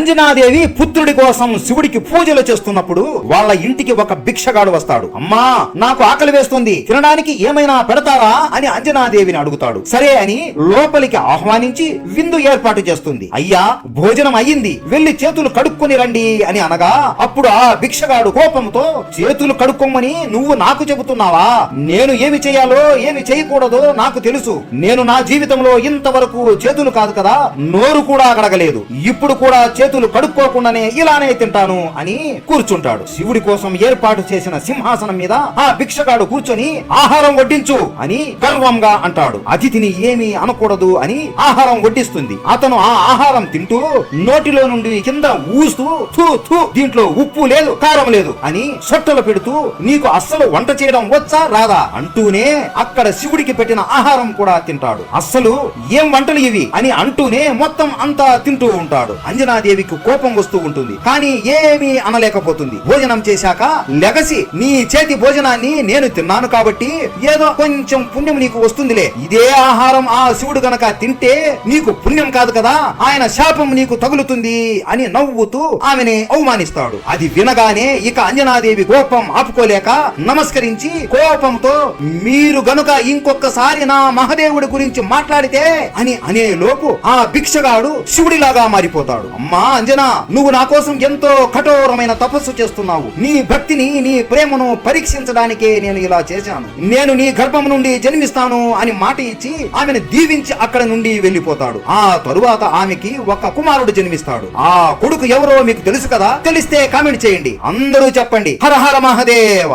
అంజనాదేవి పుత్రుడి కోసం శివుడికి పూజలు చేస్తున్నప్పుడు వాళ్ళ ఇంటికి ఒక భిక్షగాడు వస్తాడు. అమ్మా, నాకు ఆకలి వేస్తుంది, తినడానికి ఏమైనా పెడతారా అని అంజనాదేవిని అడుగుతాడు. సరే అని లోపలికి ఆహ్వానించి విందు ఏర్పాటు చేస్తుంది. అయ్యా, భోజనం అయ్యింది, వెళ్లి చేతులు కడుక్కొని రండి అని అనగా అప్పుడు ఆ భిక్షగాడు కోపంతో, చేతులు కడుక్కోమని నువ్వు నాకు చెబుతున్నావా? నేను ఏమి చేయాలో ఏమి చేయకూడదో నాకు తెలుసు. నేను నా జీవితంలో ఇంతవరకు చేతులు కాదు కదా, నోరు కూడా కడగలేదు. ఇప్పుడు కూడా చేతులు కడుక్కోకుండానే ఇలానే తింటాను అని కూర్చుంటాడు. శివుడి కోసం ఏర్పాటు చేసిన సింహాసనం మీద ఆ భిక్షగాడు కూర్చొని ఆహారం వడ్డించు అని గర్వంగా అంటాడు. అతిథిని ఏమీ అనకూడదు అని ఆహారం వడ్డిస్తుంది. అతను ఆ ఆహారం తింటూ నోటిలో నుండి కింద ఊస్తూ, థూ థూ, దీంట్లో ఉప్పు లేదు, కారం లేదు అని సొట్టలు పెడుతూ, నీకు అస్సలు వంట చేయడం వచ్చా రాదా అంటూనే అక్కడ శివుడికి పెట్టిన ఆహారం కూడా తింటాడు. అస్సలు ఏం వంటలు ఇవి అని అంటూనే మొత్తం అంతా తింటూ ఉంటాడు. అంజనాదేవికి కోపం వస్తూ ఉంటుంది, కానీ ఏమీ అనలేకపోతుంది. భోజనం చేశాక లెగసి, నీ చేతి భోజనాన్ని నేను తిన్నాను కాబట్టి ఏదో కొంచెం పుణ్యం నీకు వస్తుందిలే. ఇదే ఆహారం ఆ శివుడు గనక తింటే నీకు పుణ్యం కాదు కదా, ఆయన శాపం నీకు తగులుతుంది అని నవ్వుతూ ఆమెని అవమానిస్తాడు. అది వినగానే ఇక అంజనాదేవి కోపం ఆపుకోలేక నమస్కరించి కోపంతో, మీరు గనుక ఇంకొకసారి నా మహదేవుడి గురించి మాట్లాడితే అని అనే లోపు ఆ భిక్షగాడు శివుడిలాగా మారిపోతాడు. అమ్మా అంజనా, నువ్వు నా కోసం ఎంతో కఠోరమైన తపస్సు చేస్తున్నావు. నీ భక్తిని, నీ ప్రేమను పరీక్షించడానికే నేను ఇలా చేశాను. నేను నీ గర్భం నుండి జన్మిస్తాను అని మాట ఇచ్చి ఆమెను దీవించి అక్కడ నుండి వెళ్లిపోతాడు. ఆ తరువాత ఆమెకి ఒక కుమారుడు జన్మిస్తాడు. ఆ కొడుకు ఎవరో మీకు తెలుసు కదా? తెలిస్తే కామెంట్ చేయండి. అందరూ చెప్పండి, హర హర మహదేవ.